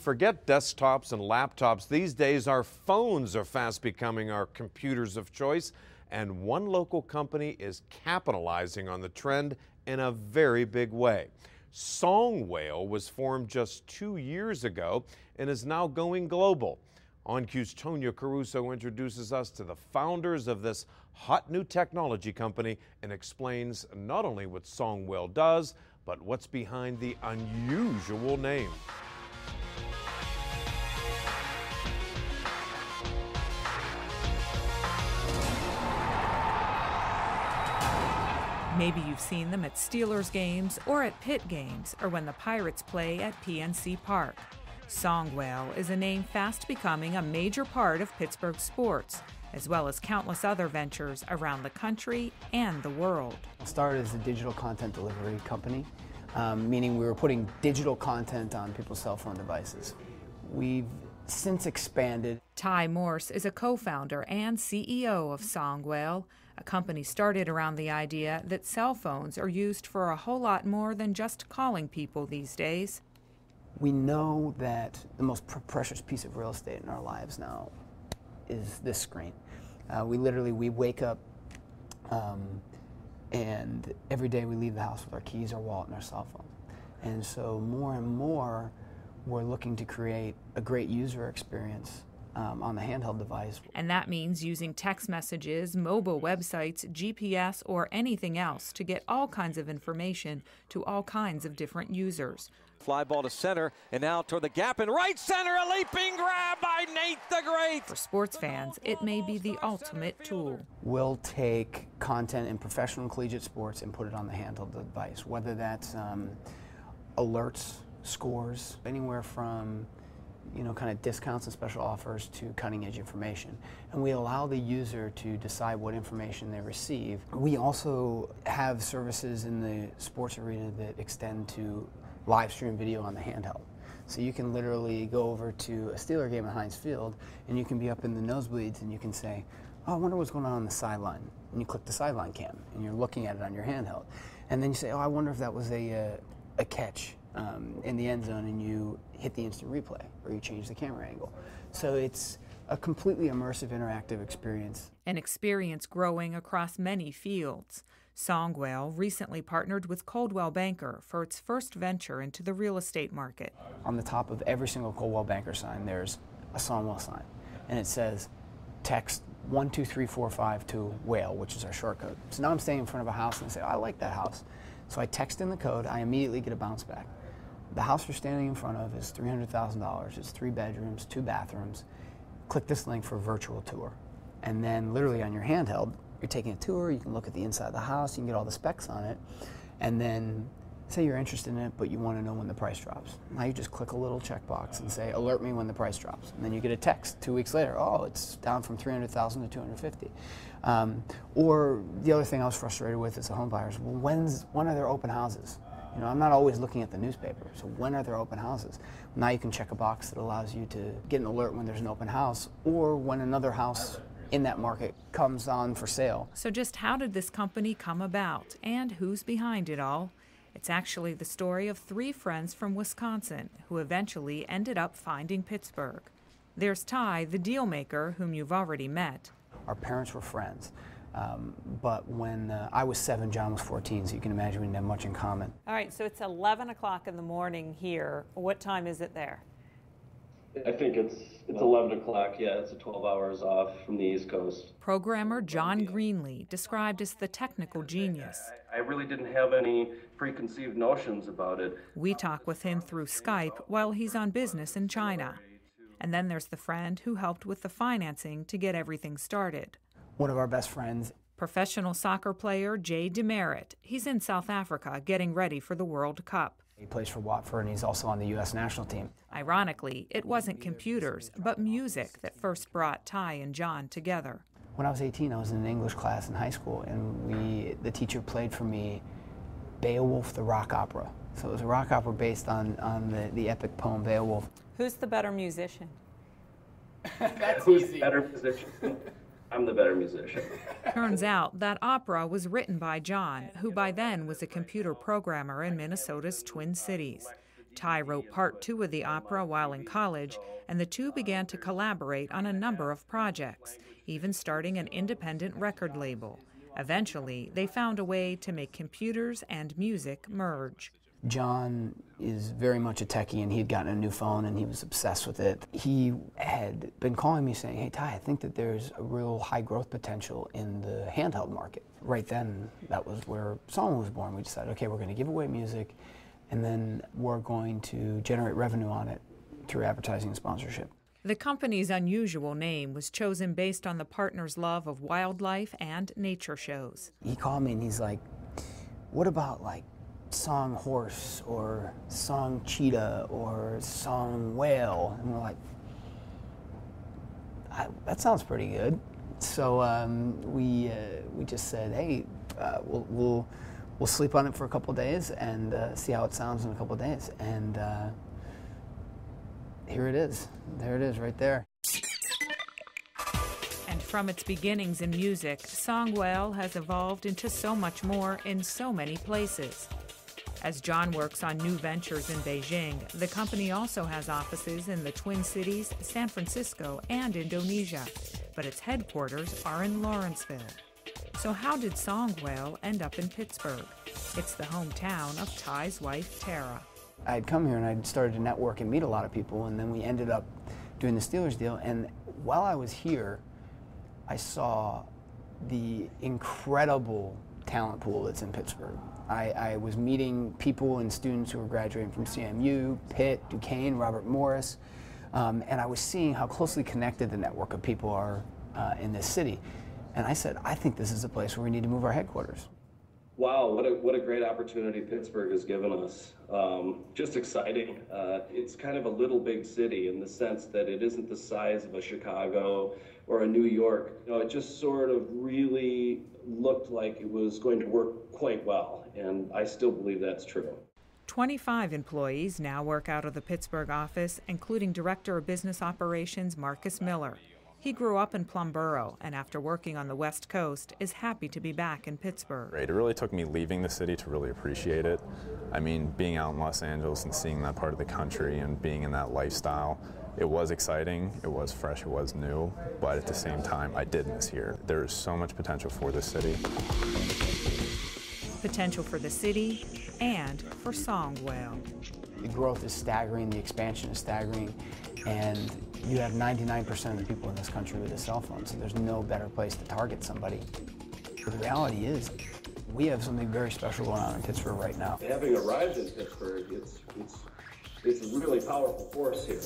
Forget desktops and laptops. These days, our phones are fast becoming our computers of choice, and one local company is capitalizing on the trend in a very big way. Songwhale was formed just 2 years ago and is now going global. OnQ's Tonya Caruso introduces us to the founders of this hot new technology company and explains not only what Songwhale does, but what's behind the unusual name. Maybe you've seen them at Steelers games or at Pitt games or when the Pirates play at PNC Park. Songwhale is a name fast becoming a major part of Pittsburgh sports, as well as countless other ventures around the country and the world. It started as a digital content delivery company, meaning we were putting digital content on people's cell phone devices. We've since expanded. Ty Morse is a co-founder and CEO of Songwhale, a company started around the idea that cell phones are used for a whole lot more than just calling people these days. We know that the most precious piece of real estate in our lives now is this screen. We wake up and every day we leave the house with our keys, our wallet, and our cell phone. And so more and more we're looking to create a great user experience on the handheld device. And that means using text messages, mobile websites, GPS, or anything else to get all kinds of information to all kinds of different users. Fly ball to center, and now toward the gap in right center, a leaping grab by Nate the Great. For sports fans, it may be the ultimate tool. We'll take content in professional and collegiate sports and put it on the handheld device, whether that's alerts, scores, anywhere from kind of discounts and special offers to cutting edge information. And we allow the user to decide what information they receive. We also have services in the sports arena that extend to live stream video on the handheld. So you can literally go over to a Steeler game at Heinz Field and you can be up in the nosebleeds and you can say, oh, I wonder what's going on the sideline. And you click the sideline cam and you're looking at it on your handheld. And then you say, oh, I wonder if that was a catch in the end zone, and you hit the instant replay or you change the camera angle. So it's a completely immersive, interactive experience. An experience growing across many fields. Songwhale recently partnered with Coldwell Banker for its first venture into the real estate market. On the top of every single Coldwell Banker sign, there's a Songwhale sign, and it says, text 12345 to Whale, which is our short code. So now I'm standing in front of a house and I say, oh, I like that house. So I text in the code, I immediately get a bounce back. The house you're standing in front of is $300,000. It's 3 bedrooms, 2 bathrooms. Click this link for a virtual tour. And then literally on your handheld, you're taking a tour, you can look at the inside of the house, you can get all the specs on it, and then say you're interested in it, but you want to know when the price drops. Now you just click a little checkbox and say, alert me when the price drops. And then you get a text 2 weeks later, oh, it's down from $300,000 to $250,000. Or the other thing I was frustrated with as a home buyer is, well, when are there open houses? I'm not always looking at the newspaper, so when are there open houses? Now you can check a box that allows you to get an alert when there's an open house or when another house in that market comes on for sale. So just how did this company come about, and who's behind it all? It's actually the story of 3 friends from Wisconsin who eventually ended up finding Pittsburgh. There's Ty, the deal maker, whom you've already met. Our parents were friends. But when I was 7, John was 14, so you can imagine we didn't have much in common. All right, so it's 11 o'clock in the morning here. What time is it there? I think it's 11 o'clock, yeah, it's 12 hours off from the East Coast. Programmer John Greenlee, described as the technical genius. I really didn't have any preconceived notions about it. We talk with him through Skype while he's on business in China. And then there's the friend who helped with the financing to get everything started. One of our best friends. Professional soccer player Jay Demerit. He's in South Africa getting ready for the World Cup. He plays for Watford and he's also on the U.S. national team. Ironically, it wasn't computers, but music that first brought Ty and John together. When I was 18, I was in an English class in high school, and the teacher played for me Beowulf the rock opera. So it was a rock opera based on the epic poem Beowulf. Who's the better musician? That's Who's easy. the better musician? I'm the better musician. Turns out that opera was written by John, who by then was a computer programmer in Minnesota's Twin Cities. Ty wrote part 2 of the opera while in college, and the two began to collaborate on a number of projects, even starting an independent record label. Eventually, they found a way to make computers and music merge. John is very much a techie, and he had gotten a new phone and he was obsessed with it. He had been calling me saying, "Hey Ty, I think that there's a real high growth potential in the handheld market." Right then, that was where Song was born. We decided, okay, we're going to give away music, and then we're going to generate revenue on it through advertising and sponsorship. The company's unusual name was chosen based on the partners' love of wildlife and nature shows. He called me and he's like, "What about like Song Horse or Song Cheetah or Song Whale?" And we're like, that sounds pretty good. So we just said, "Hey, we'll sleep on it for a couple days and see how it sounds in a couple days." And here it is. There it is, right there. And from its beginnings in music, Songwell has evolved into so much more in so many places. As John works on new ventures in Beijing, the company also has offices in the Twin Cities, San Francisco, and Indonesia, but its headquarters are in Lawrenceville. So how did Songwell end up in Pittsburgh? It's the hometown of Ty's wife, Tara. I'd come here and I'd started to network and meet a lot of people, and then we ended up doing the Steelers deal. And while I was here, I saw the incredible talent pool that's in Pittsburgh. I was meeting people and students who were graduating from CMU, Pitt, Duquesne, Robert Morris, and I was seeing how closely connected the network of people are in this city. And I said, I think this is a place where we need to move our headquarters. Wow, what a great opportunity Pittsburgh has given us. Just exciting. It's kind of a little big city in the sense that it isn't the size of a Chicago or a New York. You know, it just sort of really looked like it was going to work quite well, and I still believe that's true. 25 employees now work out of the Pittsburgh office, including Director of Business Operations Marcus Miller. He grew up in Plumboro, and after working on the West Coast, is happy to be back in Pittsburgh. It really took me leaving the city to really appreciate it. I mean, being out in Los Angeles and seeing that part of the country and being in that lifestyle, it was exciting, it was fresh, it was new, but at the same time, I did miss here. There is so much potential for this city. Potential for the city and for Songwell. The growth is staggering, the expansion is staggering, and you have 99% of the people in this country with a cell phone, so there's no better place to target somebody. But the reality is, we have something very special going on in Pittsburgh right now. Having arrived in Pittsburgh, it's a really powerful force here.